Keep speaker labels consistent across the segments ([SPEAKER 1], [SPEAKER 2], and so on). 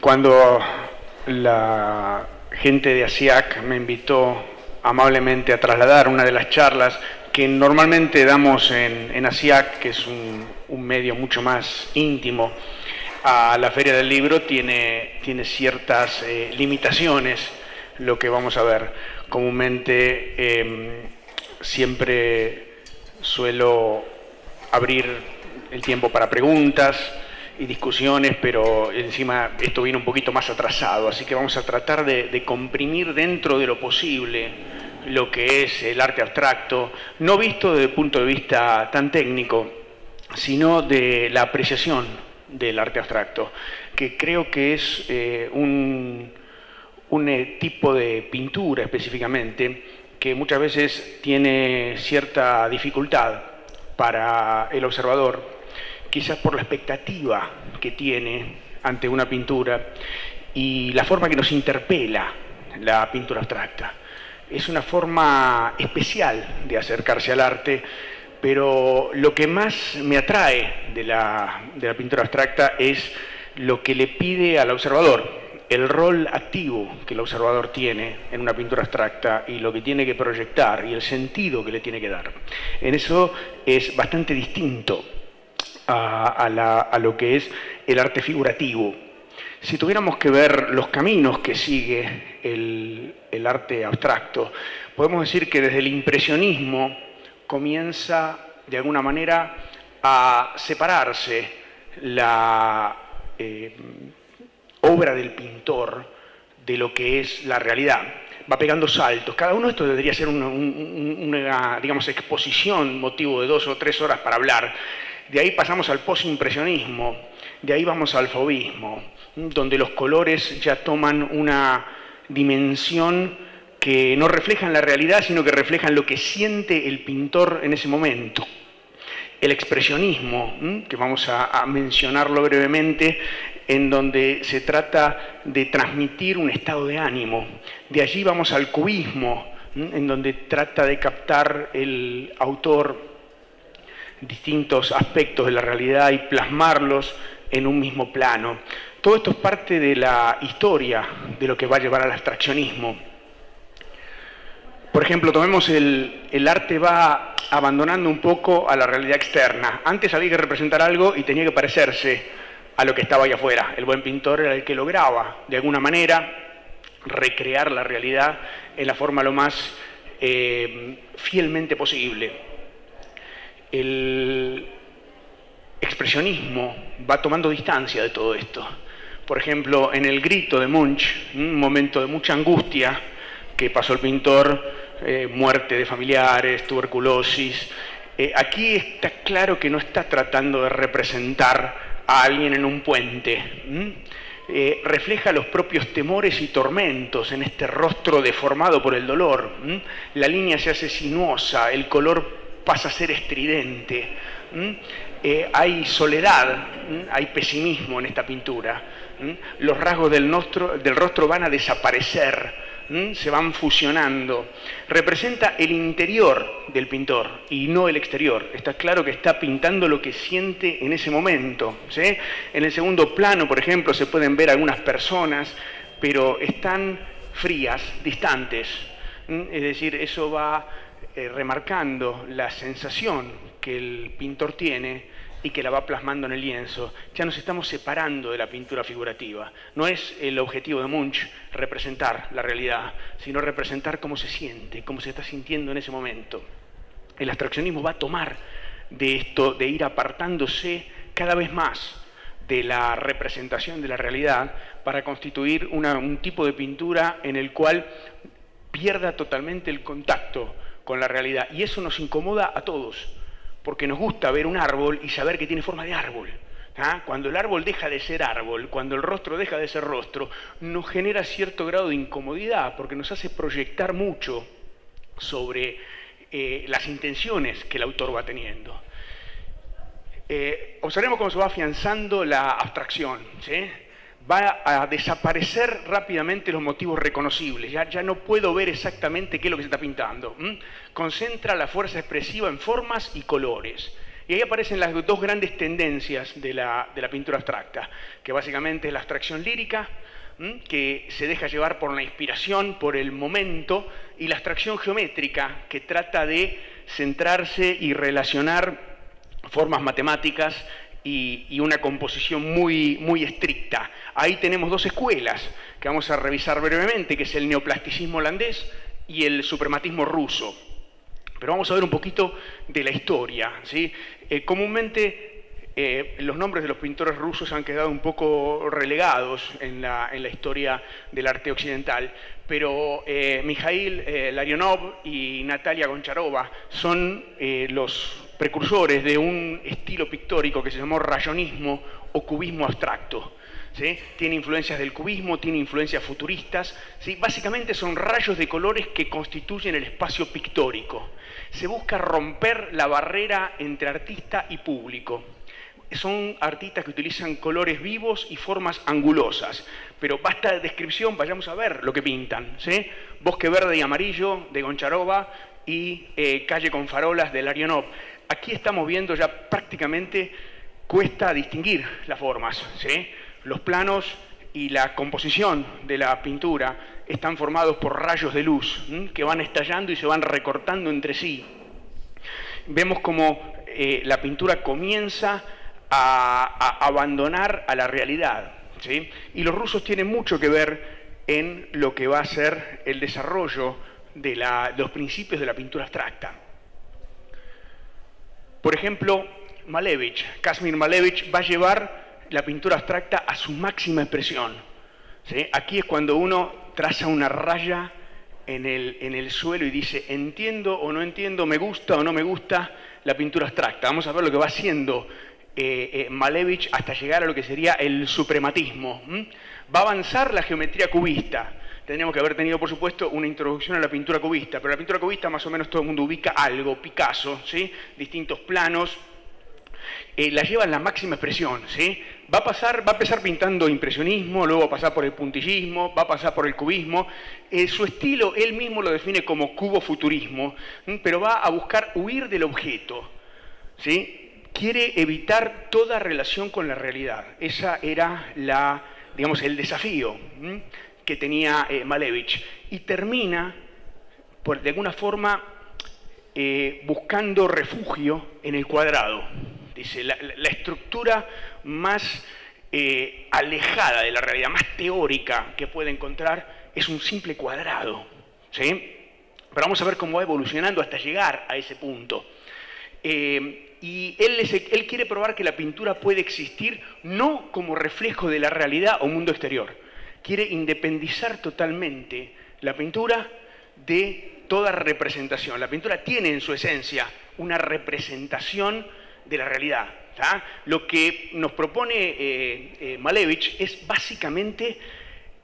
[SPEAKER 1] Cuando la gente de ASIAC me invitó amablemente a trasladar una de las charlas que normalmente damos en ASIAC, que es un medio mucho más íntimo, a la Feria del Libro, tiene ciertas limitaciones, lo que vamos a ver. Comúnmente siempre suelo abrir el tiempo para preguntas y discusiones, pero encima esto viene un poquito más atrasado, así que vamos a tratar de comprimir dentro de lo posible lo que es el arte abstracto, no visto desde el punto de vista tan técnico, sino de la apreciación del arte abstracto, que creo que es un tipo de pintura específicamente que muchas veces tiene cierta dificultad para el observador, quizás por la expectativa que tiene ante una pintura y la forma que nos interpela la pintura abstracta. Es una forma especial de acercarse al arte, pero lo que más me atrae de la pintura abstracta es lo que le pide al observador, el rol activo que el observador tiene en una pintura abstracta y lo que tiene que proyectar y el sentido que le tiene que dar. En eso es bastante distinto a lo que es el arte figurativo. Si tuviéramos que ver los caminos que sigue el arte abstracto, podemos decir que desde el impresionismo comienza de alguna manera a separarse la obra del pintor de lo que es la realidad. Va pegando saltos. Cada uno de estos debería ser una digamos, exposición, motivo de 2 o 3 horas para hablar. De ahí pasamos al posimpresionismo, de ahí vamos al fauvismo, donde los colores ya toman una dimensión que no reflejan la realidad, sino que reflejan lo que siente el pintor en ese momento. El expresionismo, que vamos a mencionarlo brevemente, en donde se trata de transmitir un estado de ánimo. De allí vamos al cubismo, en donde trata de captar el autor distintos aspectos de la realidad y plasmarlos en un mismo plano. Todo esto es parte de la historia de lo que va a llevar al abstraccionismo. Por ejemplo, tomemos el arte va abandonando un poco a la realidad externa. Antes había que representar algo y tenía que parecerse a lo que estaba ahí afuera. El buen pintor era el que lograba, de alguna manera, recrear la realidad en la forma lo más fielmente posible. El expresionismo va tomando distancia de todo esto. Por ejemplo, en El grito de Munch, un momento de mucha angustia que pasó el pintor, muerte de familiares, tuberculosis. Aquí está claro que no está tratando de representar a alguien en un puente. Refleja los propios temores y tormentos en este rostro deformado por el dolor. La línea se hace sinuosa, el color pasa a ser estridente. Hay soledad, hay pesimismo en esta pintura. Los rasgos del rostro van a desaparecer, se van fusionando. Representa el interior del pintor y no el exterior. Está claro que está pintando lo que siente en ese momento, ¿sí? En el segundo plano, por ejemplo, se pueden ver algunas personas, pero están frías, distantes. Es decir, eso va remarcando la sensación que el pintor tiene y que la va plasmando en el lienzo. Ya nos estamos separando de la pintura figurativa. No es el objetivo de Munch representar la realidad, sino representar cómo se siente, cómo se está sintiendo en ese momento. El abstraccionismo va a tomar de esto, de ir apartándose cada vez más de la representación de la realidad para constituir un tipo de pintura en el cual pierda totalmente el contacto con la realidad. Y eso nos incomoda a todos, porque nos gusta ver un árbol y saber que tiene forma de árbol. Cuando el árbol deja de ser árbol, cuando el rostro deja de ser rostro, nos genera cierto grado de incomodidad, porque nos hace proyectar mucho sobre las intenciones que el autor va teniendo. Observemos cómo se va afianzando la abstracción, ¿sí? Va a desaparecer rápidamente los motivos reconocibles. Ya no puedo ver exactamente qué es lo que se está pintando. Concentra la fuerza expresiva en formas y colores. Y ahí aparecen las dos grandes tendencias de la pintura abstracta, que básicamente es la abstracción lírica, que se deja llevar por la inspiración, por el momento, y la abstracción geométrica, que trata de centrarse y relacionar formas matemáticas y una composición muy estricta. Ahí tenemos dos escuelas que vamos a revisar brevemente, que es el neoplasticismo holandés y el suprematismo ruso. Pero vamos a ver un poquito de la historia, ¿sí? Comúnmente los nombres de los pintores rusos han quedado un poco relegados en la historia del arte occidental, pero Mikhail Larionov y Natalia Goncharova son los precursores de un estilo pictórico que se llamó rayonismo o cubismo abstracto. ¿Sí? Tiene influencias del cubismo, tiene influencias futuristas, ¿sí? Básicamente son rayos de colores que constituyen el espacio pictórico. Se busca romper la barrera entre artista y público. Son artistas que utilizan colores vivos y formas angulosas, pero basta de descripción, vayamos a ver lo que pintan, ¿sí? Bosque verde y amarillo de Goncharova y Calle con farolas de Larionov. Aquí estamos viendo ya prácticamente cuesta distinguir las formas, ¿sí? Los planos y la composición de la pintura están formados por rayos de luz que van estallando y se van recortando entre sí. Vemos como la pintura comienza a abandonar a la realidad, ¿sí? Y los rusos tienen mucho que ver en lo que va a ser el desarrollo de los principios de la pintura abstracta. Por ejemplo, Kazimir Malevich va a llevar la pintura abstracta a su máxima expresión, ¿sí? Aquí es cuando uno traza una raya en el suelo y dice, entiendo o no entiendo, me gusta o no me gusta la pintura abstracta. Vamos a ver lo que va haciendo Malevich hasta llegar a lo que sería el suprematismo. Va a avanzar la geometría cubista. Tendríamos que haber tenido, por supuesto, una introducción a la pintura cubista, pero la pintura cubista más o menos todo el mundo ubica algo, Picasso, ¿sí? Distintos planos, la lleva en la máxima expresión, ¿sí? Va a empezar pintando impresionismo, luego va a pasar por el puntillismo, va a pasar por el cubismo. Su estilo, él mismo lo define como cubofuturismo, pero va a buscar huir del objeto, ¿sí? Quiere evitar toda relación con la realidad. Esa era el desafío que tenía Malevich. Y termina, de alguna forma, buscando refugio en el cuadrado. Dice, la estructura más alejada de la realidad, más teórica que puede encontrar es un simple cuadrado, ¿sí? Pero vamos a ver cómo va evolucionando hasta llegar a ese punto. Y él quiere probar que la pintura puede existir no como reflejo de la realidad o mundo exterior. Quiere independizar totalmente la pintura de toda representación. La pintura tiene en su esencia una representación de la realidad, ¿tá? Lo que nos propone Malevich es básicamente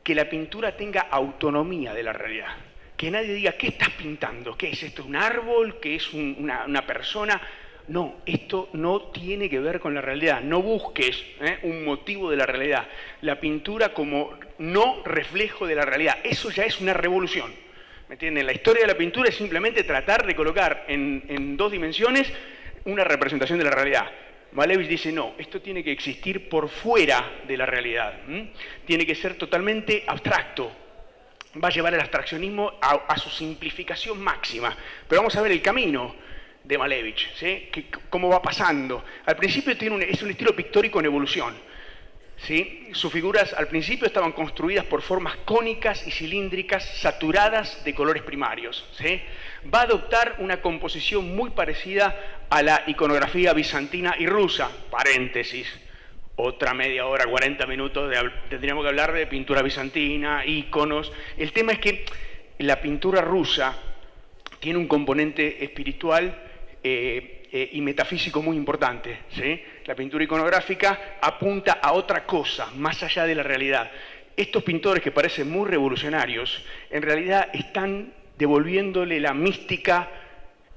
[SPEAKER 1] que la pintura tenga autonomía de la realidad. Que nadie diga, ¿qué estás pintando? ¿Qué es esto? ¿Un árbol? ¿Qué es una persona? No, esto no tiene que ver con la realidad. No busques un motivo de la realidad. La pintura como no reflejo de la realidad. Eso ya es una revolución. ¿Me entienden? La historia de la pintura es simplemente tratar de colocar en dos dimensiones una representación de la realidad. Malevich dice, no, esto tiene que existir por fuera de la realidad. Tiene que ser totalmente abstracto. Va a llevar el abstraccionismo a su simplificación máxima. Pero vamos a ver el camino de Malevich, ¿sí? Cómo va pasando. Al principio es un estilo pictórico en evolución, ¿sí? Sus figuras al principio estaban construidas por formas cónicas y cilíndricas saturadas de colores primarios, ¿sí? Va a adoptar una composición muy parecida a la iconografía bizantina y rusa, paréntesis, otra media hora, 40 minutos, tendríamos que hablar de pintura bizantina, íconos. El tema es que la pintura rusa tiene un componente espiritual y metafísico muy importante, ¿sí? La pintura iconográfica apunta a otra cosa, más allá de la realidad. Estos pintores que parecen muy revolucionarios, en realidad están devolviéndole la mística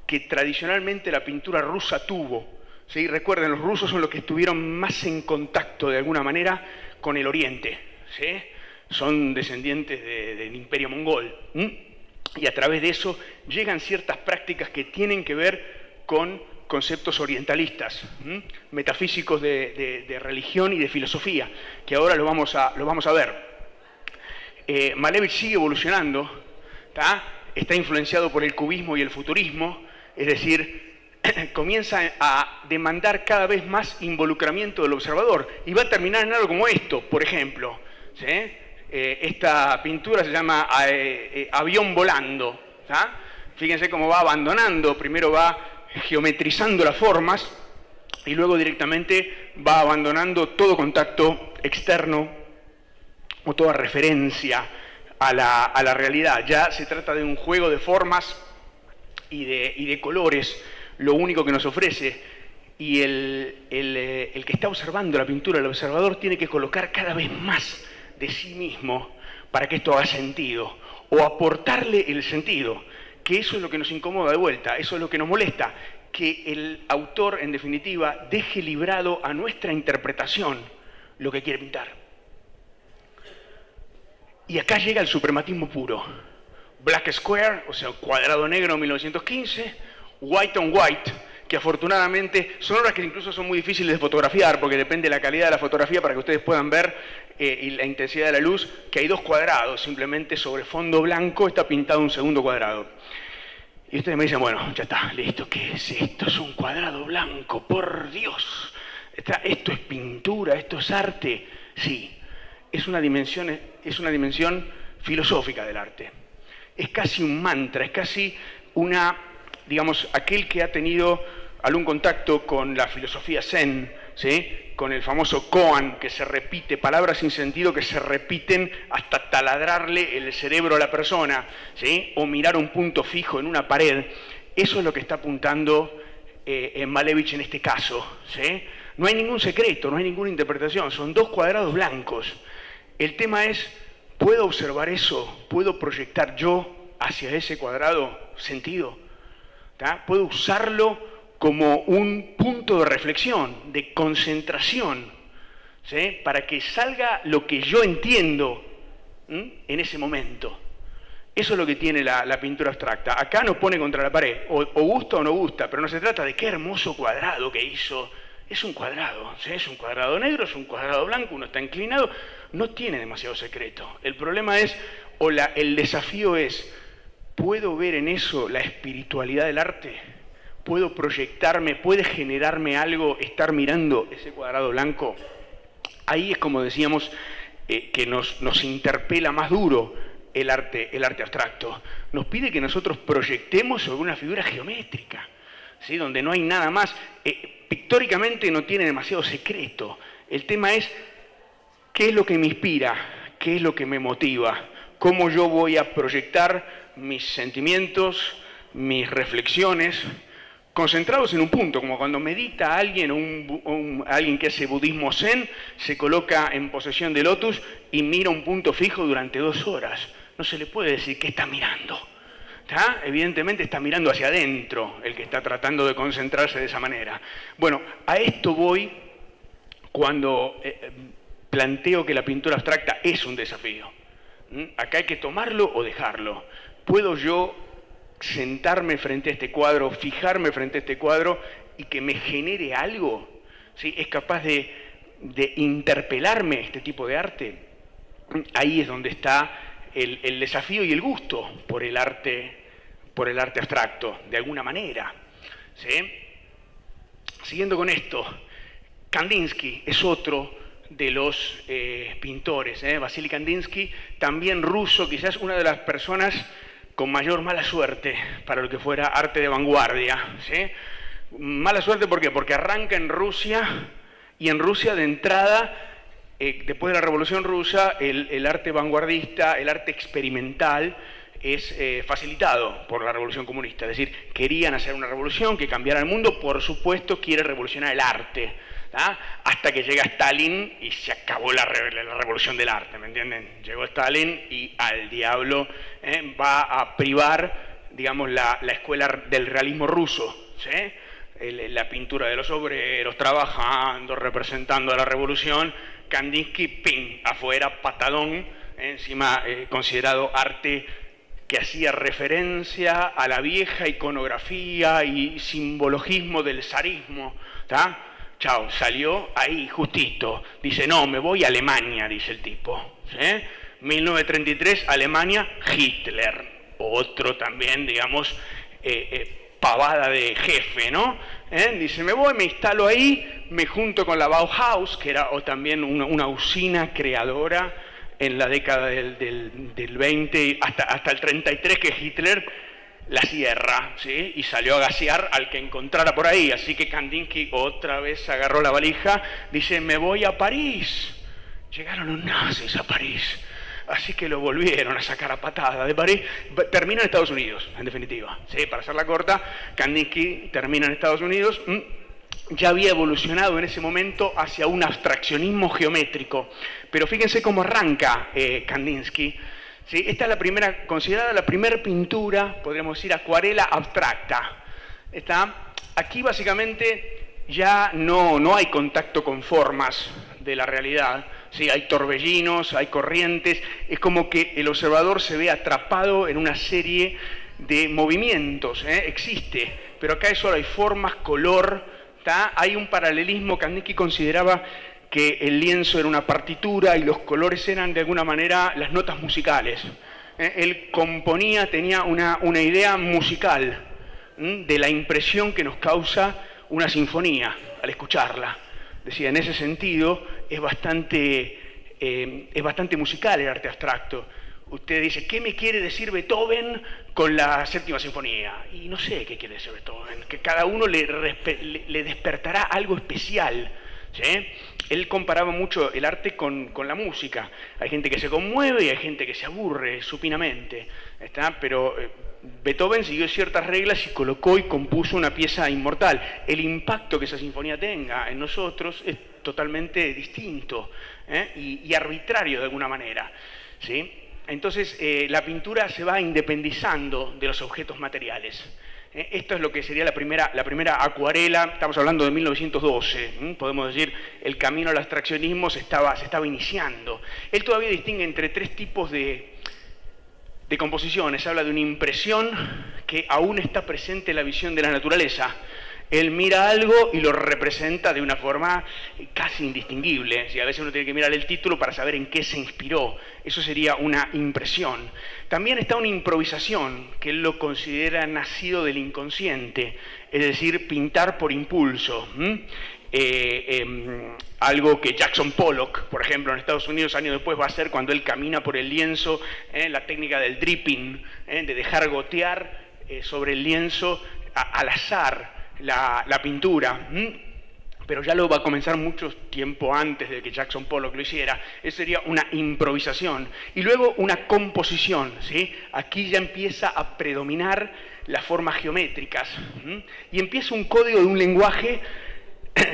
[SPEAKER 1] que tradicionalmente la pintura rusa tuvo, ¿sí? Recuerden, los rusos son los que estuvieron más en contacto de alguna manera con el Oriente, ¿sí? Son descendientes del Imperio Mongol, y a través de eso llegan ciertas prácticas que tienen que ver con conceptos orientalistas, metafísicos de religión y de filosofía, que ahora lo vamos a ver. Malevich sigue evolucionando, está influenciado por el cubismo y el futurismo, es decir, comienza a demandar cada vez más involucramiento del observador y va a terminar en algo como esto, por ejemplo. ¿Sí? Esta pintura se llama Avión volando. Fíjense cómo va abandonando, primero va geometrizando las formas y luego directamente va abandonando todo contacto externo o toda referencia a la realidad. Ya se trata de un juego de formas y de colores, lo único que nos ofrece. Y el que está observando la pintura, el observador, tiene que colocar cada vez más de sí mismo para que esto haga sentido, o aportarle el sentido, que eso es lo que nos incomoda de vuelta, eso es lo que nos molesta, que el autor, en definitiva, deje librado a nuestra interpretación lo que quiere pintar. Y acá llega el suprematismo puro. Black Square, o sea, cuadrado negro 1915, White on White, que afortunadamente son obras que incluso son muy difíciles de fotografiar, porque depende de la calidad de la fotografía para que ustedes puedan ver y la intensidad de la luz, que hay dos cuadrados, simplemente sobre fondo blanco está pintado un segundo cuadrado. Y ustedes me dicen, bueno, ya está, listo, ¿qué es esto? Es un cuadrado blanco, por Dios. Esto es pintura, esto es arte. Sí, es una dimensión filosófica del arte. Es casi un mantra, es casi digamos, aquel que ha tenido algún contacto con la filosofía zen, ¿sí? Con el famoso koan, que se repite, palabras sin sentido que se repiten hasta taladrarle el cerebro a la persona, ¿sí? O mirar un punto fijo en una pared. Eso es lo que está apuntando Malevich en este caso, ¿sí? No hay ningún secreto, no hay ninguna interpretación, son dos cuadrados blancos. El tema es, ¿puedo observar eso? ¿Puedo proyectar yo hacia ese cuadrado sentido? ¿Puedo usarlo como un punto de reflexión, de concentración, ¿sí? Para que salga lo que yo entiendo en ese momento? Eso es lo que tiene la pintura abstracta. Acá nos pone contra la pared, o gusta o no gusta, pero no se trata de qué hermoso cuadrado que hizo. Es un cuadrado, ¿sí? Es un cuadrado negro, es un cuadrado blanco, uno está inclinado, no tiene demasiado secreto. El problema es, el desafío es, ¿puedo ver en eso la espiritualidad del arte? ¿Puedo proyectarme, puede generarme algo estar mirando ese cuadrado blanco? Ahí es como decíamos que nos interpela más duro el arte abstracto. Nos pide que nosotros proyectemos sobre una figura geométrica, ¿sí? Donde no hay nada más. Pictóricamente no tiene demasiado secreto. El tema es, ¿qué es lo que me inspira? ¿Qué es lo que me motiva? ¿Cómo yo voy a proyectar mis sentimientos, mis reflexiones, concentrados en un punto, como cuando medita alguien, alguien que hace budismo zen, se coloca en posesión de lotus y mira un punto fijo durante 2 horas. No se le puede decir qué está mirando. Evidentemente está mirando hacia adentro el que está tratando de concentrarse de esa manera. Bueno, a esto voy cuando planteo que la pintura abstracta es un desafío. Acá hay que tomarlo o dejarlo. ¿Puedo yo sentarme frente a este cuadro, fijarme frente a este cuadro y que me genere algo? ¿Sí? ¿Es capaz de interpelarme este tipo de arte? Ahí es donde está el desafío y el gusto por el arte abstracto, de alguna manera. ¿Sí? Siguiendo con esto, Kandinsky es otro de los pintores, Vasily Kandinsky, también ruso, quizás una de las personas con mayor mala suerte para lo que fuera arte de vanguardia. ¿Sí? Mala suerte, ¿por qué? Porque arranca en Rusia, y en Rusia de entrada, después de la Revolución Rusa, el arte vanguardista, el arte experimental, es facilitado por la Revolución Comunista. Es decir, querían hacer una revolución que cambiara el mundo, por supuesto quiere revolucionar el arte, hasta que llega Stalin y se acabó la revolución del arte, ¿me entienden? Llegó Stalin y al diablo va a privar, digamos, la escuela del realismo ruso, ¿sí? La pintura de los obreros trabajando, representando a la revolución. Kandinsky, ¡ping!, afuera, patadón, encima considerado arte que hacía referencia a la vieja iconografía y simbologismo del zarismo, ¿tá? Chao, salió ahí justito. Dice, no, me voy a Alemania, dice el tipo. ¿Sí? 1933, Alemania, Hitler. Otro también, digamos, pavada de jefe, ¿no? Dice, me voy, me instalo ahí, me junto con la Bauhaus, que era también una usina creadora en la década del 20 hasta el 33, que Hitler la cierra, ¿sí? Y salió a gasear al que encontrara por ahí. Así que Kandinsky otra vez agarró la valija, dice, me voy a París. Llegaron los nazis a París. Así que lo volvieron a sacar a patada de París. Termina en Estados Unidos, en definitiva. ¿Sí? Para hacerla corta, Kandinsky termina en Estados Unidos. Ya había evolucionado en ese momento hacia un abstraccionismo geométrico. Pero fíjense cómo arranca Kandinsky. ¿Sí? Esta es la primera, considerada la primera pintura, podríamos decir, acuarela abstracta. Aquí básicamente ya no hay contacto con formas de la realidad. Sí, hay torbellinos, hay corrientes, es como que el observador se ve atrapado en una serie de movimientos, existe, pero acá solo hay formas, color, ¿tá? Hay un paralelismo. Kandinsky consideraba que el lienzo era una partitura y los colores eran de alguna manera las notas musicales. Él componía, tenía una idea musical de la impresión que nos causa una sinfonía al escucharla. Decía, en ese sentido es bastante musical el arte abstracto. Usted dice, ¿qué me quiere decir Beethoven con la séptima sinfonía? Y no sé qué quiere decir Beethoven, que cada uno le despertará algo especial. ¿Sí? Él comparaba mucho el arte con la música. Hay gente que se conmueve y hay gente que se aburre supinamente. Pero Beethoven siguió ciertas reglas y colocó y compuso una pieza inmortal. El impacto que esa sinfonía tenga en nosotros es totalmente distinto y arbitrario de alguna manera. ¿Sí? Entonces la pintura se va independizando de los objetos materiales. Esto es lo que sería la primera acuarela. Estamos hablando de 1912. Podemos decir, el camino al abstraccionismo se estaba iniciando. Él todavía distingue entre tres tipos de composiciones. Habla de una impresión que aún está presente en la visión de la naturaleza. Él mira algo y lo representa de una forma casi indistinguible. A veces uno tiene que mirar el título para saber en qué se inspiró. Eso sería una impresión. También está una improvisación, que él lo considera nacido del inconsciente, es decir, pintar por impulso. Algo que Jackson Pollock, por ejemplo, en Estados Unidos, años después va a hacer cuando él camina por el lienzo, la técnica del dripping, de dejar gotear sobre el lienzo al azar la pintura, pero ya lo va a comenzar mucho tiempo antes de que Jackson Pollock lo hiciera. Eso sería una improvisación. Y luego una composición, ¿sí? Aquí ya empieza a predominar las formas geométricas, y empieza un código de un lenguaje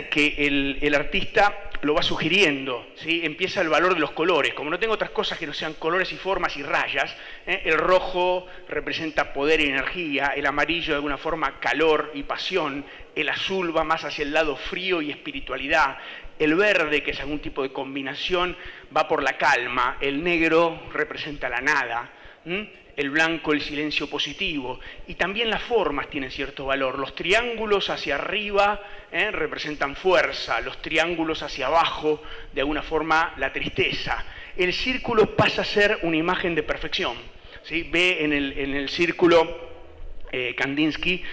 [SPEAKER 1] que el artista lo va sugiriendo, ¿sí? Empieza el valor de los colores. Como no tengo otras cosas que no sean colores y formas y rayas, el rojo representa poder y energía, el amarillo de alguna forma calor y pasión, el azul va más hacia el lado frío y espiritualidad, el verde, que es algún tipo de combinación, va por la calma, el negro representa la nada, el blanco el silencio positivo, y también las formas tienen cierto valor. Los triángulos hacia arriba representan fuerza, los triángulos hacia abajo de alguna forma la tristeza. El círculo pasa a ser una imagen de perfección, ¿sí? Ve en el círculo Kandinsky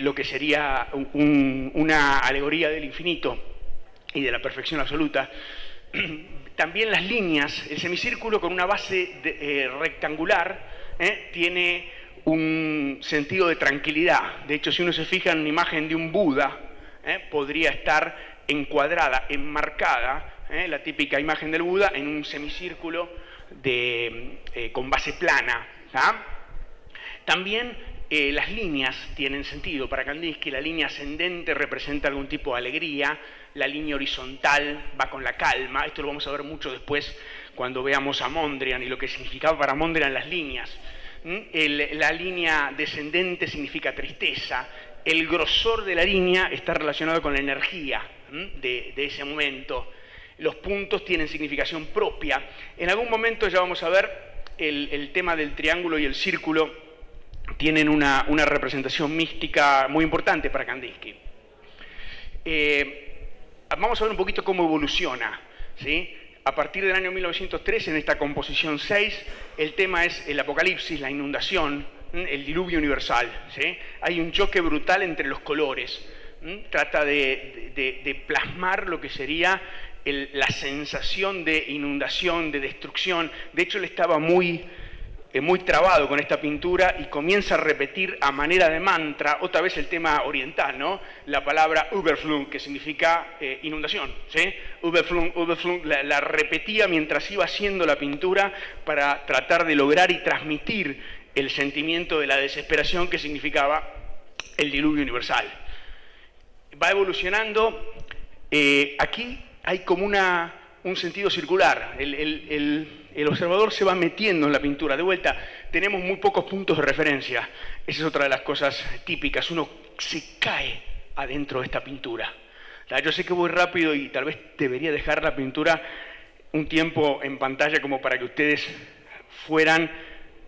[SPEAKER 1] lo que sería una alegoría del infinito y de la perfección absoluta. También las líneas, el semicírculo con una base rectangular, tiene un sentido de tranquilidad. De hecho, si uno se fija en una imagen de un Buda, podría estar encuadrada, enmarcada, la típica imagen del Buda, en un semicírculo con base plana. ¿Ah? También las líneas tienen sentido. Para Kandinsky, la línea ascendente representa algún tipo de alegría, la línea horizontal va con la calma. Esto lo vamos a ver mucho después cuando veamos a Mondrian y lo que significaba para Mondrian las líneas. La línea descendente significa tristeza. El grosor de la línea está relacionado con la energía de ese momento. Los puntos tienen significación propia. En algún momento ya vamos a ver el tema del triángulo y el círculo tienen una representación mística muy importante para Kandinsky. Vamos a ver un poquito cómo evoluciona, ¿sí? A partir del año 1903, en esta composición 6, el tema es el apocalipsis, la inundación, el diluvio universal, ¿sí? Hay un choque brutal entre los colores. Trata de plasmar lo que sería la sensación de inundación, de destrucción. De hecho, él estaba muy trabado con esta pintura y comienza a repetir a manera de mantra, otra vez el tema oriental, ¿no? La palabra Überflung, que significa inundación, ¿sí? Überflung, Überflung, la repetía mientras iba haciendo la pintura para tratar de lograr y transmitir el sentimiento de la desesperación que significaba el diluvio universal. Va evolucionando, aquí hay como un sentido circular, el observador se va metiendo en la pintura. De vuelta, tenemos muy pocos puntos de referencia. Esa es otra de las cosas típicas. Uno se cae adentro de esta pintura. Yo sé que voy rápido y tal vez debería dejar la pintura un tiempo en pantalla como para que ustedes fueran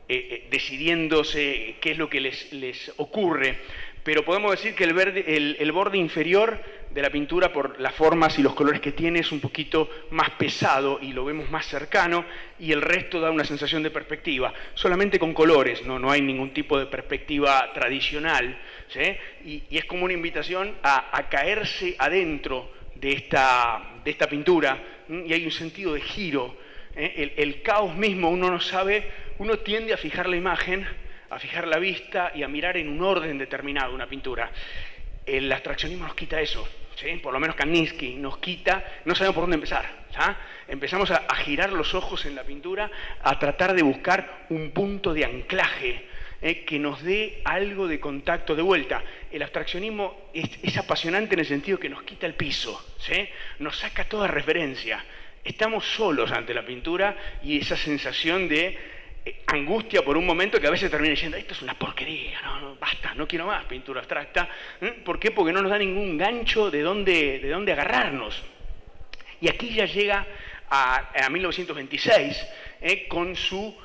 [SPEAKER 1] decidiéndose qué es lo que les ocurre. Pero podemos decir que el borde inferior de la pintura, por las formas y los colores que tiene, es un poquito más pesado y lo vemos más cercano, y el resto da una sensación de perspectiva, solamente con colores, no hay ningún tipo de perspectiva tradicional, ¿sí? Y es como una invitación a caerse adentro de esta pintura, y hay un sentido de giro, el caos mismo, uno no sabe, uno tiende a fijar la imagen, a fijar la vista y a mirar en un orden determinado una pintura. El abstraccionismo nos quita eso, ¿sí? Por lo menos Kandinsky nos quita, no sabemos por dónde empezar, ¿sí? Empezamos a girar los ojos en la pintura, a tratar de buscar un punto de anclaje que nos dé algo de contacto de vuelta. El abstraccionismo es apasionante en el sentido que nos quita el piso, ¿sí? Nos saca toda referencia. Estamos solos ante la pintura y esa sensación de angustia por un momento que a veces termina diciendo esto es una porquería, no, basta, no quiero más pintura abstracta. ¿Por qué? Porque no nos da ningún gancho de dónde agarrarnos. Y aquí ya llega a 1926 con su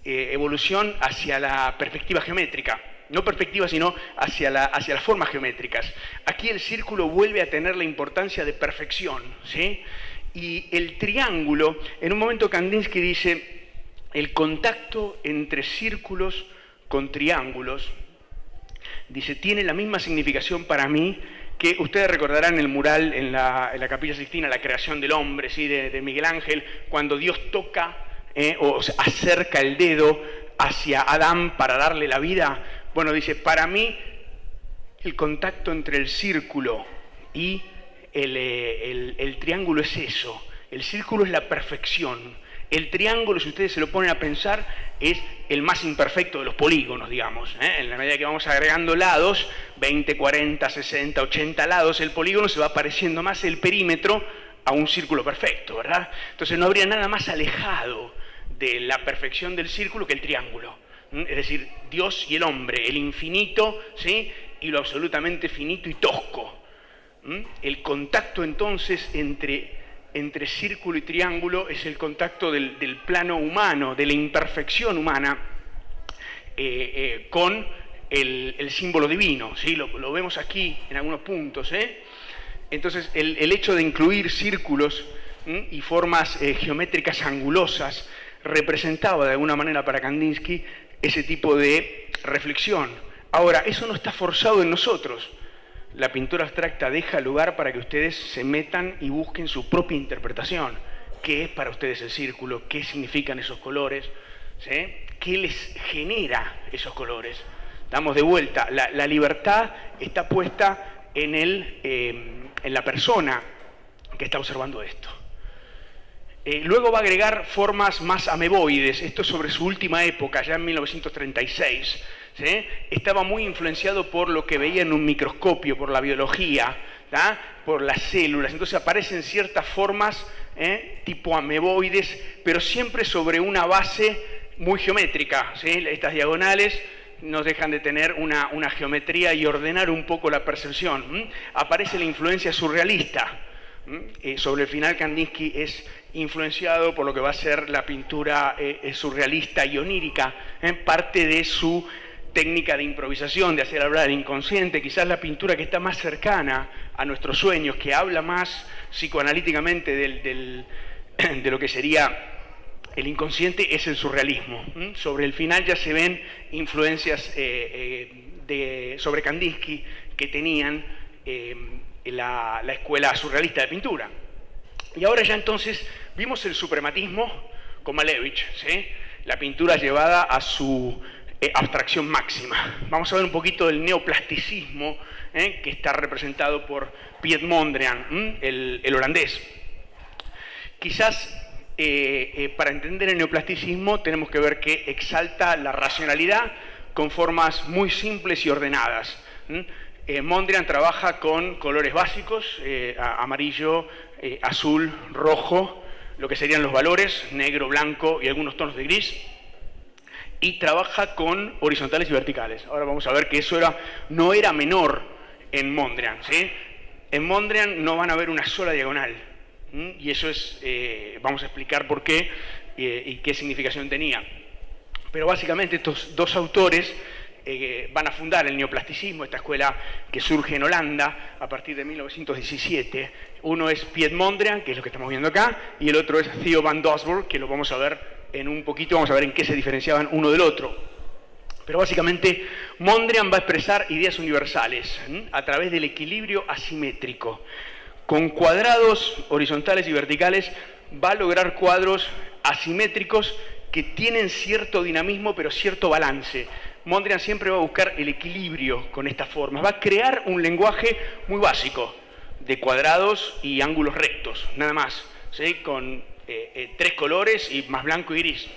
[SPEAKER 1] evolución hacia la perspectiva geométrica. No perspectiva, sino hacia las formas geométricas. Aquí el círculo vuelve a tener la importancia de perfección, ¿sí? Y el triángulo, en un momento Kandinsky dice, el contacto entre círculos con triángulos, dice, tiene la misma significación para mí que ustedes recordarán el mural en la Capilla Sixtina, la creación del hombre, ¿sí? de Miguel Ángel, cuando Dios toca o acerca el dedo hacia Adán para darle la vida. Bueno, dice, para mí el contacto entre el círculo y el triángulo es eso. El círculo es la perfección. El triángulo, si ustedes se lo ponen a pensar, es el más imperfecto de los polígonos, digamos. En la medida que vamos agregando lados, 20, 40, 60, 80 lados, el polígono se va pareciendo más el perímetro a un círculo perfecto, ¿verdad? Entonces no habría nada más alejado de la perfección del círculo que el triángulo. Es decir, Dios y el hombre, el infinito, ¿sí? Y lo absolutamente finito y tosco. El contacto entonces entre círculo y triángulo es el contacto del plano humano, de la imperfección humana, con el símbolo divino, ¿sí? Lo vemos aquí en algunos puntos, Entonces el hecho de incluir círculos y formas geométricas angulosas representaba de alguna manera para Kandinsky ese tipo de reflexión. Ahora, eso no está forzado en nosotros. La pintura abstracta deja lugar para que ustedes se metan y busquen su propia interpretación. ¿Qué es para ustedes el círculo? ¿Qué significan esos colores? ¿Sí? ¿Qué les genera esos colores? Damos de vuelta. La libertad está puesta en la persona que está observando esto. Luego va a agregar formas más ameboides. Esto es sobre su última época, ya en 1936. ¿Sí? Estaba muy influenciado por lo que veía en un microscopio, por la biología, ¿tá? Por las células. Entonces aparecen ciertas formas tipo ameboides, pero siempre sobre una base muy geométrica, ¿sí? Estas diagonales nos dejan de tener una geometría y ordenar un poco la percepción. Aparece la influencia surrealista. Sobre el final, Kandinsky es influenciado por lo que va a ser la pintura surrealista y onírica, parte de su técnica de improvisación, de hacer hablar al inconsciente, quizás la pintura que está más cercana a nuestros sueños, que habla más psicoanalíticamente de lo que sería el inconsciente, es el surrealismo. Sobre el final ya se ven influencias sobre Kandinsky que tenían la escuela surrealista de pintura. Y ahora ya entonces vimos el suprematismo con Malevich, ¿sí? La pintura llevada a su abstracción máxima. Vamos a ver un poquito del neoplasticismo, que está representado por Piet Mondrian, el holandés. Quizás para entender el neoplasticismo tenemos que ver que exalta la racionalidad con formas muy simples y ordenadas. Mondrian trabaja con colores básicos, amarillo, azul, rojo, lo que serían los valores, negro, blanco y algunos tonos de gris, y trabaja con horizontales y verticales. Ahora vamos a ver que eso no era menor en Mondrian, ¿sí? En Mondrian no van a ver una sola diagonal, y eso es, vamos a explicar por qué y qué significación tenía. Pero básicamente estos dos autores van a fundar el neoplasticismo, esta escuela que surge en Holanda a partir de 1917. Uno es Piet Mondrian, que es lo que estamos viendo acá, y el otro es Theo van Doesburg, que lo vamos a ver en un poquito, vamos a ver en qué se diferenciaban uno del otro. Pero básicamente Mondrian va a expresar ideas universales a través del equilibrio asimétrico. Con cuadrados horizontales y verticales va a lograr cuadros asimétricos que tienen cierto dinamismo pero cierto balance. Mondrian siempre va a buscar el equilibrio con estas formas, va a crear un lenguaje muy básico de cuadrados y ángulos rectos, nada más, ¿sí? Con tres colores y más blanco y gris.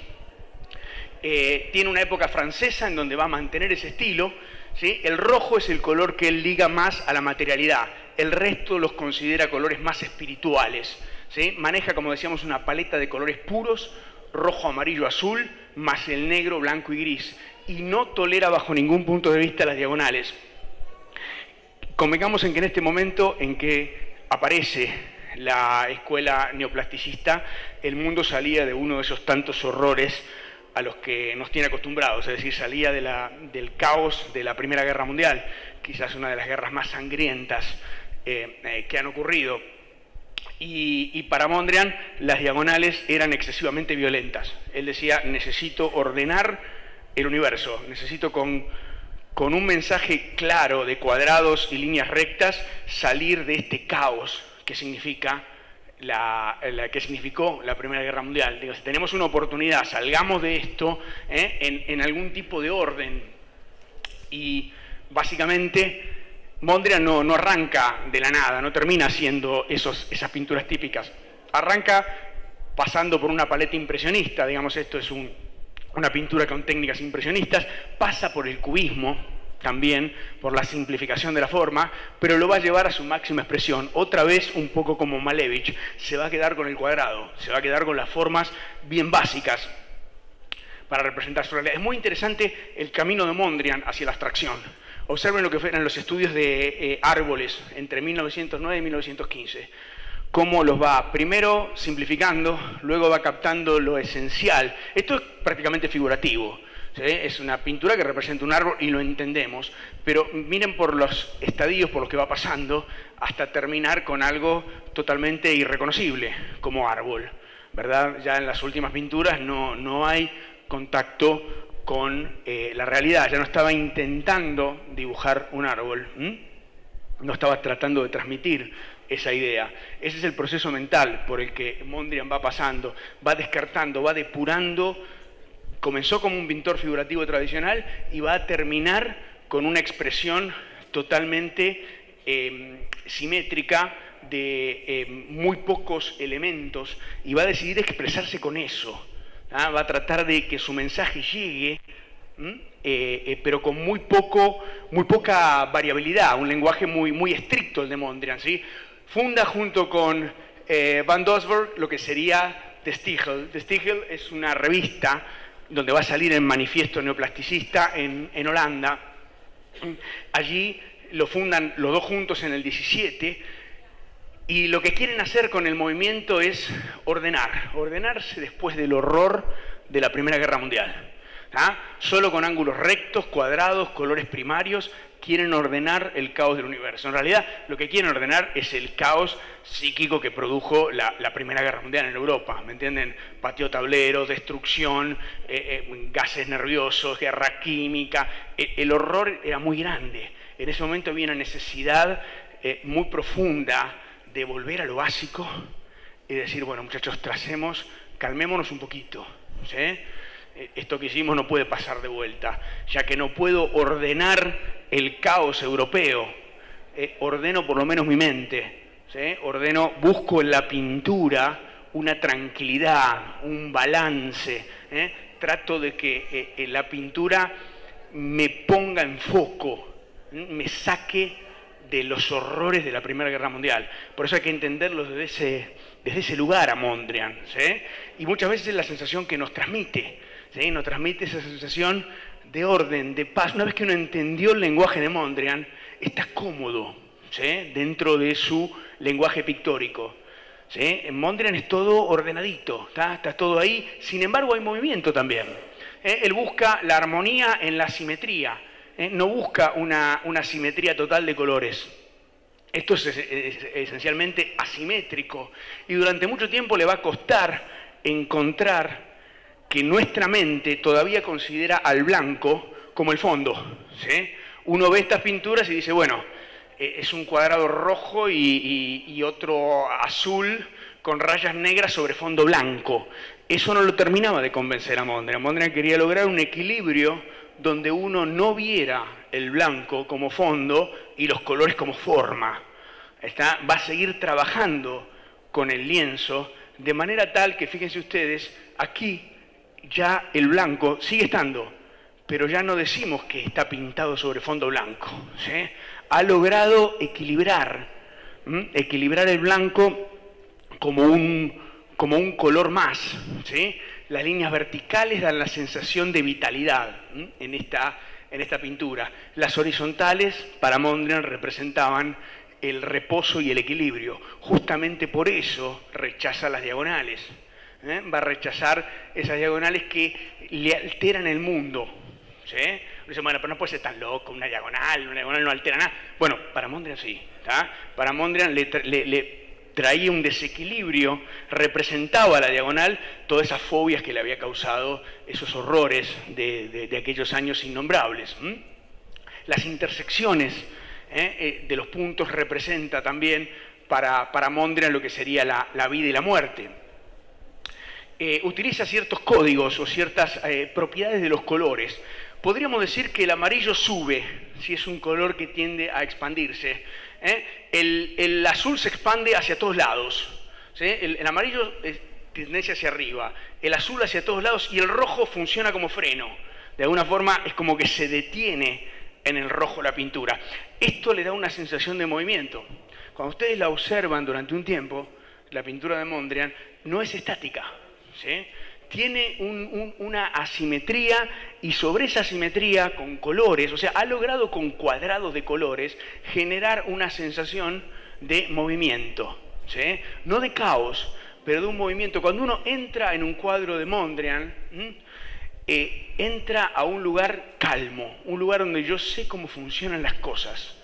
[SPEAKER 1] Tiene una época francesa en donde va a mantener ese estilo, ¿sí? El rojo es el color que él liga más a la materialidad, el resto los considera colores más espirituales, ¿sí? Maneja, como decíamos, una paleta de colores puros, rojo, amarillo, azul, más el negro, blanco y gris, y no tolera bajo ningún punto de vista las diagonales. Convengamos en que en este momento en que aparece la escuela neoplasticista, el mundo salía de uno de esos tantos horrores a los que nos tiene acostumbrados, es decir, salía del caos de la Primera Guerra Mundial, quizás una de las guerras más sangrientas que han ocurrido. Y para Mondrian las diagonales eran excesivamente violentas. Él decía, necesito ordenar el universo, necesito con un mensaje claro de cuadrados y líneas rectas salir de este caos que significa que significó la Primera Guerra Mundial. Digo, si tenemos una oportunidad, salgamos de esto en algún tipo de orden. Y básicamente Mondrian no arranca de la nada, no termina haciendo esas pinturas típicas. Arranca pasando por una paleta impresionista, digamos, esto es una pintura con técnicas impresionistas, pasa por el cubismo también, por la simplificación de la forma, pero lo va a llevar a su máxima expresión. Otra vez, un poco como Malevich, se va a quedar con el cuadrado, se va a quedar con las formas bien básicas para representar su realidad. Es muy interesante el camino de Mondrian hacia la abstracción. Observen lo que fueron los estudios de árboles entre 1909 y 1915. Cómo los va primero simplificando, luego va captando lo esencial. Esto es prácticamente figurativo, ¿sí? Es una pintura que representa un árbol y lo entendemos, pero miren por los estadios por los que va pasando hasta terminar con algo totalmente irreconocible como árbol, ¿verdad? Ya en las últimas pinturas no hay contacto con la realidad, ya no estaba intentando dibujar un árbol, no estaba tratando de transmitir esa idea. Ese es el proceso mental por el que Mondrian va pasando, va descartando, va depurando. Comenzó como un pintor figurativo tradicional y va a terminar con una expresión totalmente simétrica de muy pocos elementos y va a decidir expresarse con eso. Va a tratar de que su mensaje llegue, pero con muy poca variabilidad, un lenguaje muy estricto el de Mondrian, ¿sí? Funda junto con Van Doesburg lo que sería De Stichel. De Stichel es una revista donde va a salir el manifiesto neoplasticista en Holanda. Allí lo fundan los dos juntos en el 17 Y lo que quieren hacer con el movimiento es ordenarse después del horror de la Primera Guerra Mundial. Solo con ángulos rectos, cuadrados, colores primarios, quieren ordenar el caos del universo. En realidad, lo que quieren ordenar es el caos psíquico que produjo la Primera Guerra Mundial en Europa, ¿me entienden? Patio tablero, destrucción, gases nerviosos, guerra química. El horror era muy grande. En ese momento había una necesidad muy profunda de volver a lo básico y decir, bueno, muchachos, calmémonos un poquito, ¿sí? Esto que hicimos no puede pasar de vuelta, ya que no puedo ordenar el caos europeo, ordeno por lo menos mi mente, ¿sí? Busco en la pintura una tranquilidad, un balance, trato de que la pintura me ponga en foco, me saque de los horrores de la Primera Guerra Mundial. Por eso hay que entenderlo desde ese lugar a Mondrian, ¿sí? Y muchas veces es la sensación que nos transmite, ¿sí? Nos transmite esa sensación de orden, de paz. Una vez que uno entendió el lenguaje de Mondrian, está cómodo, ¿sí? Dentro de su lenguaje pictórico, ¿sí? En Mondrian es todo ordenadito, está todo ahí. Sin embargo, hay movimiento también. Él busca la armonía en la simetría. No busca una simetría total de colores. Esto es esencialmente asimétrico y durante mucho tiempo le va a costar encontrar que nuestra mente todavía considera al blanco como el fondo, ¿sí? Uno ve estas pinturas y dice, bueno, es un cuadrado rojo y otro azul con rayas negras sobre fondo blanco. Eso no lo terminaba de convencer a Mondrian. Mondrian quería lograr un equilibrio donde uno no viera el blanco como fondo y los colores como forma. Va a seguir trabajando con el lienzo de manera tal que, fíjense ustedes, aquí ya el blanco sigue estando, pero ya no decimos que está pintado sobre fondo blanco, ¿sí? Ha logrado equilibrar el blanco como un color más, ¿sí? Las líneas verticales dan la sensación de vitalidad en esta pintura. Las horizontales, para Mondrian, representaban el reposo y el equilibrio. Justamente por eso rechaza las diagonales. Va a rechazar esas diagonales que le alteran el mundo, ¿sí? Dice, bueno, pero no puede ser tan loco, una diagonal no altera nada. Bueno, para Mondrian sí, ¿tá? Para Mondrian le traía un desequilibrio, representaba a la diagonal todas esas fobias que le había causado esos horrores de aquellos años innombrables. Las intersecciones de los puntos representa también para Mondrian lo que sería la vida y la muerte. Utiliza ciertos códigos o ciertas propiedades de los colores. Podríamos decir que el amarillo sube, si es un color que tiende a expandirse. El azul se expande hacia todos lados, ¿sí? El amarillo es tendencia hacia arriba, el azul hacia todos lados y el rojo funciona como freno. De alguna forma es como que se detiene en el rojo la pintura. Esto le da una sensación de movimiento. Cuando ustedes la observan durante un tiempo, la pintura de Mondrian no es estática, ¿sí? Tiene una asimetría y sobre esa asimetría con colores, o sea, ha logrado con cuadrados de colores generar una sensación de movimiento, ¿sí? No de caos, pero de un movimiento. Cuando uno entra en un cuadro de Mondrian, entra a un lugar calmo, un lugar donde yo sé cómo funcionan las cosas,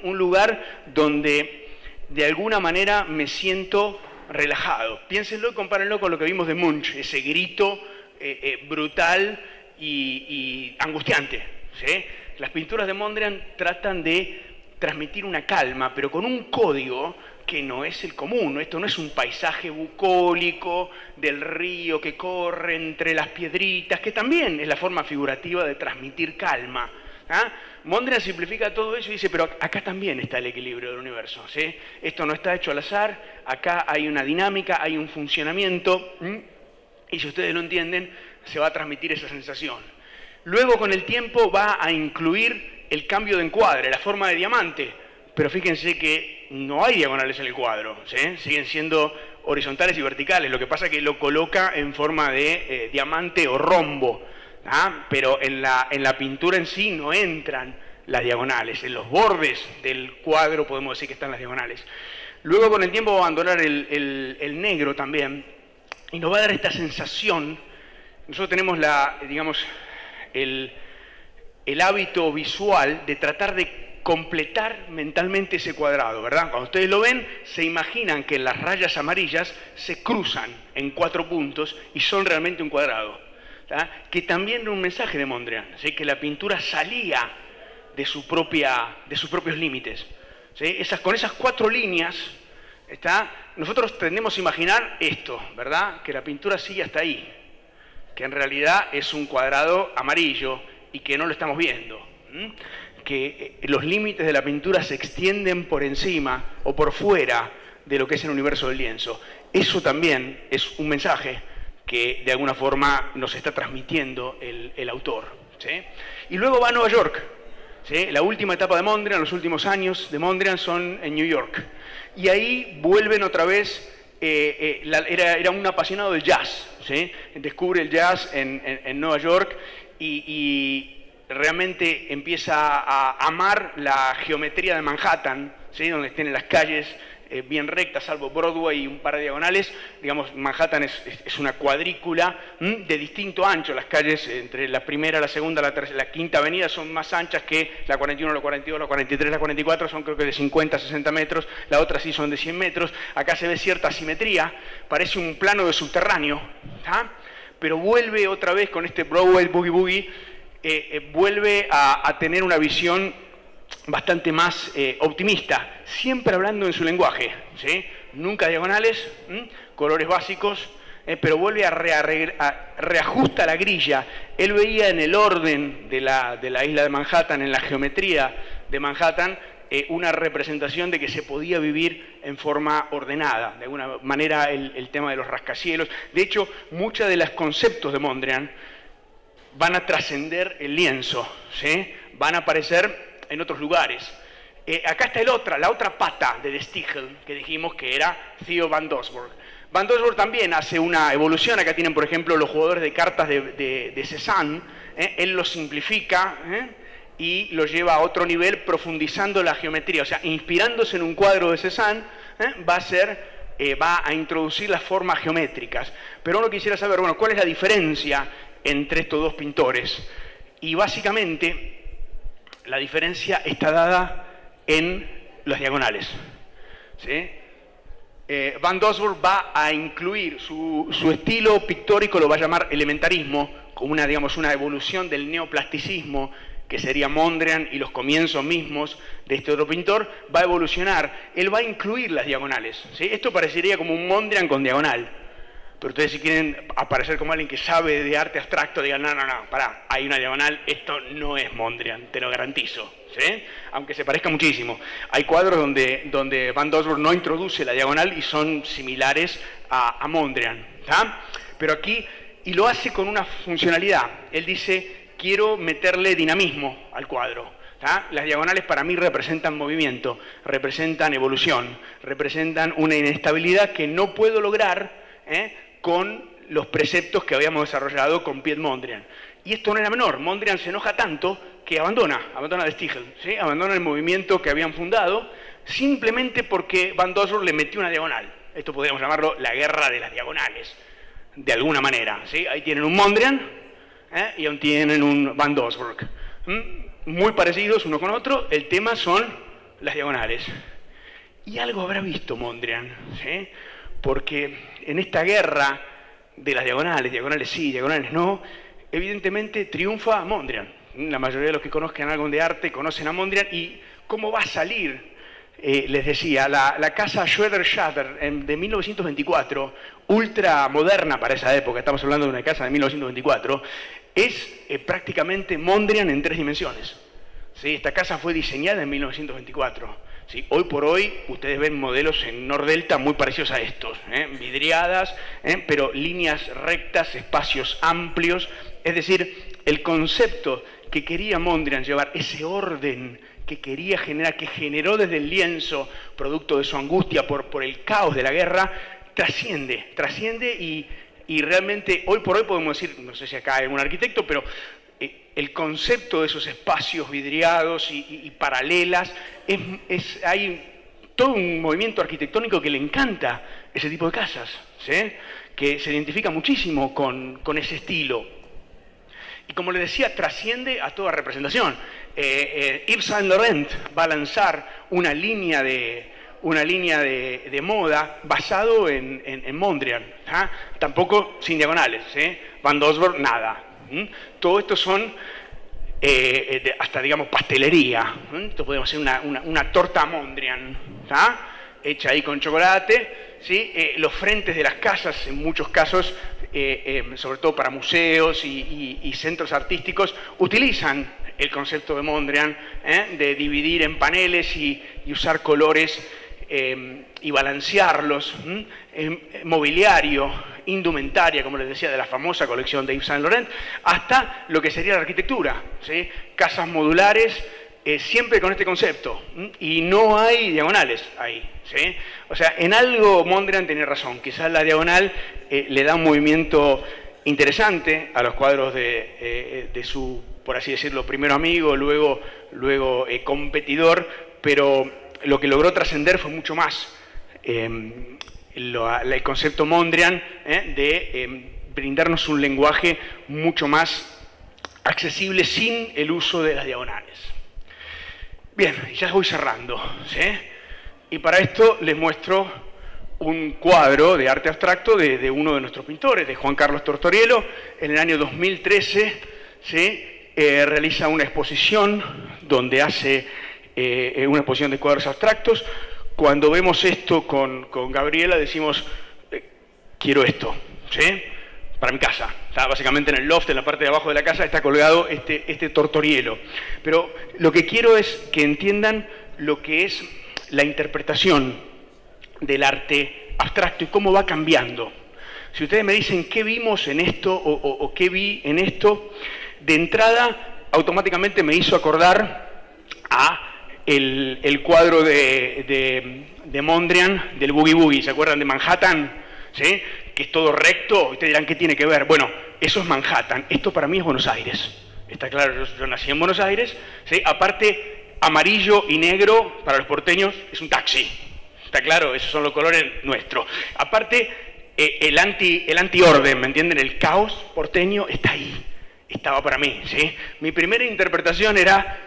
[SPEAKER 1] un lugar donde de alguna manera me siento relajado. Piénsenlo y compárenlo con lo que vimos de Munch, ese grito brutal y angustiante, ¿sí? Las pinturas de Mondrian tratan de transmitir una calma, pero con un código que no es el común. Esto no es un paisaje bucólico del río que corre entre las piedritas, que también es la forma figurativa de transmitir calma. Mondrian simplifica todo eso y dice, pero acá también está el equilibrio del universo, ¿sí? Esto no está hecho al azar, acá hay una dinámica, hay un funcionamiento, y si ustedes lo entienden, se va a transmitir esa sensación. Luego, con el tiempo, va a incluir el cambio de encuadre, la forma de diamante, pero fíjense que no hay diagonales en el cuadro, ¿sí? Siguen siendo horizontales y verticales, lo que pasa es que lo coloca en forma de diamante o rombo. Pero en la pintura en sí no entran las diagonales. En los bordes del cuadro podemos decir que están las diagonales. Luego con el tiempo va a abandonar el negro también y nos va a dar esta sensación. Nosotros tenemos el hábito visual de tratar de completar mentalmente ese cuadrado, ¿verdad? Cuando ustedes lo ven, se imaginan que las rayas amarillas se cruzan en 4 puntos y son realmente un cuadrado, ¿verdad? Que también era un mensaje de Mondrian, ¿sí? Que la pintura salía de sus propios límites, ¿sí? Con esas 4 líneas, nosotros tendemos a imaginar esto, ¿verdad? Que la pintura sigue hasta ahí, que en realidad es un cuadrado amarillo y que no lo estamos viendo. Que los límites de la pintura se extienden por encima o por fuera de lo que es el universo del lienzo. Eso también es un mensaje que de alguna forma nos está transmitiendo el autor, ¿sí? Y luego va a Nueva York, ¿sí? La última etapa de Mondrian, los últimos años de Mondrian son en New York. Y ahí vuelven otra vez, era un apasionado del jazz, ¿sí? Descubre el jazz en Nueva York y realmente empieza a amar la geometría de Manhattan, ¿sí? Donde tienen las calles bien rectas, salvo Broadway y un par de diagonales. Digamos, Manhattan es una cuadrícula de distinto ancho. Las calles entre la primera, la segunda, la tercera, la quinta avenida son más anchas que la 41, la 42, la 43, la 44, son creo que de 50, 60 metros. La otra sí son de 100 metros. Acá se ve cierta asimetría, parece un plano de subterráneo, ¿tá? Pero vuelve otra vez con este Broadway Boogie Boogie, vuelve a tener una visión bastante más optimista, siempre hablando en su lenguaje, ¿sí? Nunca diagonales, colores básicos, pero vuelve a reajusta la grilla. Él veía en el orden de la isla de Manhattan, en la geometría de Manhattan, una representación de que se podía vivir en forma ordenada, de alguna manera el tema de los rascacielos. De hecho, muchos de los conceptos de Mondrian van a trascender el lienzo, ¿sí? Van a aparecer en otros lugares. Acá está la otra pata de De Stijl, que dijimos que era Theo van Doesburg. Van Doesburg también hace una evolución. Acá tienen, por ejemplo, los jugadores de cartas de Cézanne. Él los simplifica y los lleva a otro nivel, profundizando la geometría. O sea, inspirándose en un cuadro de Cézanne, va a introducir las formas geométricas. Pero uno quisiera saber, bueno, ¿cuál es la diferencia entre estos dos pintores? Y básicamente la diferencia está dada en las diagonales, ¿sí? Van Doesburg va a incluir su estilo pictórico, lo va a llamar elementarismo, como una evolución del neoplasticismo, que sería Mondrian y los comienzos mismos de este otro pintor. Va a evolucionar, él va a incluir las diagonales, ¿sí? Esto parecería como un Mondrian con diagonal. Pero ustedes, si quieren aparecer como alguien que sabe de arte abstracto, digan, no, pará, hay una diagonal, esto no es Mondrian, te lo garantizo, ¿sí? Aunque se parezca muchísimo. Hay cuadros donde Van Doesburg no introduce la diagonal y son similares a Mondrian, ¿tá? Pero aquí, y lo hace con una funcionalidad. Él dice, quiero meterle dinamismo al cuadro, ¿tá? Las diagonales para mí representan movimiento, representan evolución, representan una inestabilidad que no puedo lograr con los preceptos que habíamos desarrollado con Piet Mondrian. Y esto no era menor. Mondrian se enoja tanto que abandona De Stijl, ¿sí? Abandona el movimiento que habían fundado simplemente porque Van Doesburg le metió una diagonal. Esto podríamos llamarlo la guerra de las diagonales, de alguna manera, ¿sí? Ahí tienen un Mondrian y ahí tienen un Van Doesburg. Muy parecidos uno con otro, el tema son las diagonales. Y algo habrá visto Mondrian, ¿sí? Porque en esta guerra de las diagonales sí, diagonales no, evidentemente triunfa Mondrian. La mayoría de los que conozcan algo de arte conocen a Mondrian. ¿Y cómo va a salir? Les decía, la casa Schroeder-Schaller de 1924, ultra moderna para esa época, estamos hablando de una casa de 1924, es prácticamente Mondrian en 3 dimensiones. ¿Sí? Esta casa fue diseñada en 1924. ¿Sí? Hoy por hoy ustedes ven modelos en Nordelta muy parecidos a estos, vidriadas, pero líneas rectas, espacios amplios. Es decir, el concepto que quería Mondrian llevar, ese orden que quería generar, que generó desde el lienzo, producto de su angustia por el caos de la guerra, trasciende y realmente hoy por hoy podemos decir, no sé si acá hay algún arquitecto, pero el concepto de esos espacios vidriados y paralelas, hay todo un movimiento arquitectónico que le encanta ese tipo de casas, ¿sí? Que se identifica muchísimo con ese estilo. Y como les decía, trasciende a toda representación. Yves Saint Laurent va a lanzar una línea de moda basado en Mondrian, ¿ah? Tampoco sin diagonales, ¿eh? Van Doesburg, nada. Todo esto son hasta, digamos, pastelería. Esto podemos hacer una torta Mondrian, ¿ah? Hecha ahí con chocolate, ¿sí? Los frentes de las casas, en muchos casos, sobre todo para museos y centros artísticos, utilizan el concepto de Mondrian, de dividir en paneles y usar colores y balancearlos, mobiliario, indumentaria, como les decía, de la famosa colección de Yves Saint Laurent, hasta lo que sería la arquitectura, ¿sí? Casas modulares, siempre con este concepto, y no hay diagonales ahí, ¿sí? O sea, en algo Mondrian tiene razón, quizás la diagonal le da un movimiento interesante a los cuadros de su, por así decirlo, primero amigo, luego competidor, pero lo que logró trascender fue mucho más el concepto Mondrian, de brindarnos un lenguaje mucho más accesible sin el uso de las diagonales. Bien, ya voy cerrando, ¿sí? Y para esto les muestro un cuadro de arte abstracto de uno de nuestros pintores, de Juan Carlos Tortorielo. En el año 2013, ¿sí? Realiza una exposición donde hace una exposición de cuadros abstractos. Cuando vemos esto con Gabriela decimos, quiero esto, ¿sí? Para mi casa. Está básicamente en el loft, en la parte de abajo de la casa, está colgado este Tortorielo. Pero lo que quiero es que entiendan lo que es la interpretación del arte abstracto y cómo va cambiando. Si ustedes me dicen qué vimos en esto o qué vi en esto, de entrada automáticamente me hizo acordar a el cuadro de Mondrian, del Boogie Boogie. ¿Se acuerdan de Manhattan? ¿Sí? Que es todo recto. Ustedes dirán, ¿qué tiene que ver? Bueno, eso es Manhattan. Esto para mí es Buenos Aires. Está claro, yo nací en Buenos Aires, ¿sí? Aparte, amarillo y negro para los porteños es un taxi. Está claro, esos son los colores nuestros. Aparte, el antiorden, ¿me entienden? El caos porteño está ahí. Estaba para mí, ¿sí? Mi primera interpretación era,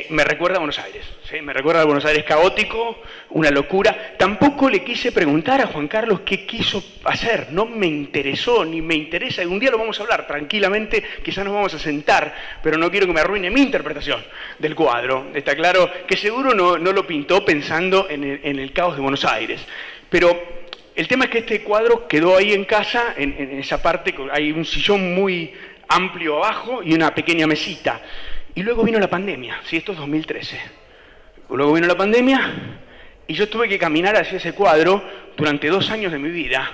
[SPEAKER 1] me recuerda a Buenos Aires, ¿sí? Me recuerda a Buenos Aires caótico, una locura. Tampoco le quise preguntar a Juan Carlos qué quiso hacer, no me interesó, ni me interesa. Un día lo vamos a hablar tranquilamente, quizás nos vamos a sentar, pero no quiero que me arruine mi interpretación del cuadro. Está claro que seguro no lo pintó pensando en el caos de Buenos Aires. Pero el tema es que este cuadro quedó ahí en casa, en esa parte, hay un sillón muy amplio abajo y una pequeña mesita. Y luego vino la pandemia, ¿sí? Esto es 2013. Luego vino la pandemia y yo tuve que caminar hacia ese cuadro durante 2 años de mi vida,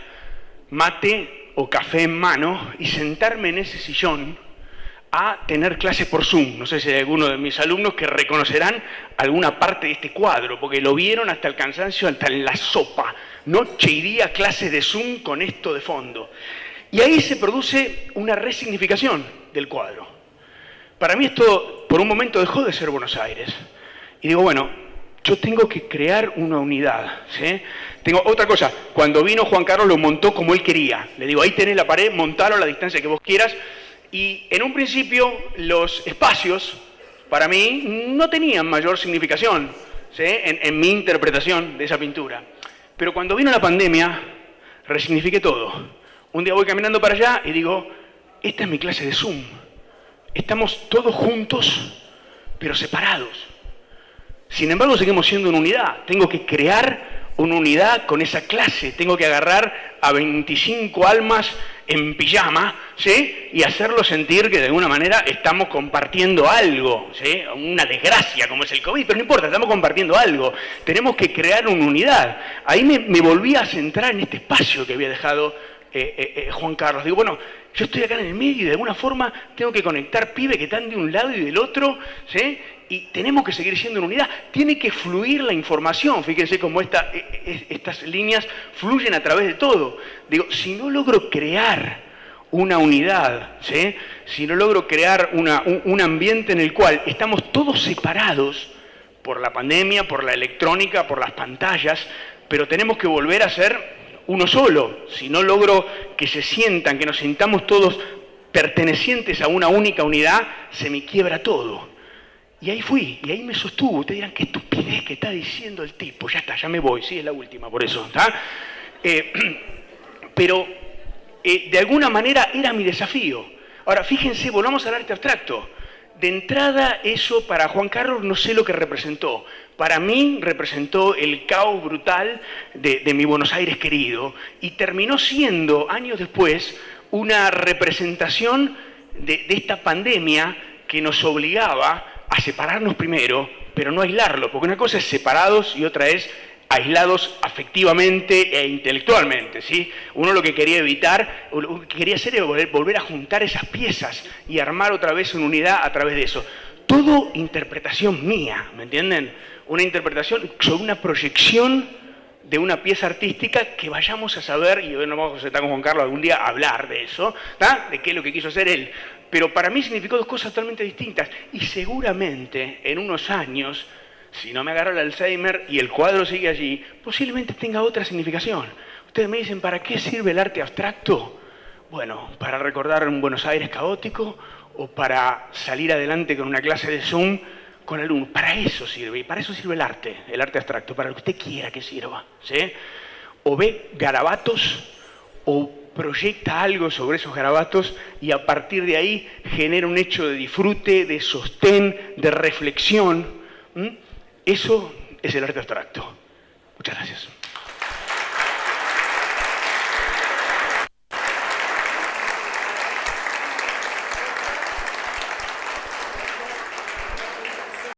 [SPEAKER 1] mate o café en mano, y sentarme en ese sillón a tener clases por Zoom. No sé si hay alguno de mis alumnos que reconocerán alguna parte de este cuadro, porque lo vieron hasta el cansancio, hasta en la sopa. Noche y día clases de Zoom con esto de fondo. Y ahí se produce una resignificación del cuadro. Para mí esto, por un momento, dejó de ser Buenos Aires. Y digo, bueno, yo tengo que crear una unidad, ¿sí? Tengo otra cosa, cuando vino Juan Carlos lo montó como él quería. Le digo, ahí tenés la pared, montalo a la distancia que vos quieras. Y en un principio los espacios, para mí, no tenían mayor significación, ¿sí? En mi interpretación de esa pintura. Pero cuando vino la pandemia, resignifiqué todo. Un día voy caminando para allá y digo, esta es mi clase de Zoom. Estamos todos juntos, pero separados. Sin embargo, seguimos siendo una unidad. Tengo que crear una unidad con esa clase. Tengo que agarrar a 25 almas en pijama, ¿sí? Y hacerlos sentir que de alguna manera estamos compartiendo algo, ¿sí? Una desgracia como es el COVID, pero no importa, estamos compartiendo algo. Tenemos que crear una unidad. Ahí me volví a centrar en este espacio que había dejado Juan Carlos. Digo, bueno, yo estoy acá en el medio y de alguna forma tengo que conectar pibes que están de un lado y del otro, ¿sí? Y tenemos que seguir siendo una unidad. Tiene que fluir la información. Fíjense cómo estas líneas fluyen a través de todo. Digo, si no logro crear una unidad, ¿sí? Si no logro crear un ambiente en el cual estamos todos separados por la pandemia, por la electrónica, por las pantallas, pero tenemos que volver a ser uno solo. Si no logro que se sientan, que nos sintamos todos pertenecientes a una única unidad, se me quiebra todo. Y ahí fui, y ahí me sostuvo. Ustedes dirán, qué estupidez que está diciendo el tipo. Ya está, ya me voy, sí, es la última, por eso, ¿está? Pero de alguna manera era mi desafío. Ahora, fíjense, volvamos al arte abstracto. De entrada, eso para Juan Carlos no sé lo que representó. Para mí representó el caos brutal de mi Buenos Aires querido, y terminó siendo, años después, una representación de esta pandemia que nos obligaba a separarnos primero, pero no aislarlo, porque una cosa es separados y otra es aislados afectivamente e intelectualmente, ¿sí? Uno lo que quería evitar, lo que quería hacer era volver a juntar esas piezas y armar otra vez una unidad a través de eso. Todo interpretación mía, ¿me entienden? Una interpretación sobre una proyección de una pieza artística que vayamos a saber, y hoy nos vamos a sentar con Juan Carlos algún día a hablar de eso, ¿tá? De qué es lo que quiso hacer él. Pero para mí significó dos cosas totalmente distintas, y seguramente en unos años, si no me agarro el Alzheimer y el cuadro sigue allí, posiblemente tenga otra significación. Ustedes me dicen, ¿para qué sirve el arte abstracto? Bueno, para recordar un Buenos Aires caótico, o para salir adelante con una clase de Zoom con alumnos. Para eso sirve, y para eso sirve el arte abstracto, para lo que usted quiera que sirva, ¿sí? O ve garabatos, o proyecta algo sobre esos garabatos, y a partir de ahí genera un hecho de disfrute, de sostén, de reflexión. Eso es el arte abstracto. Muchas gracias.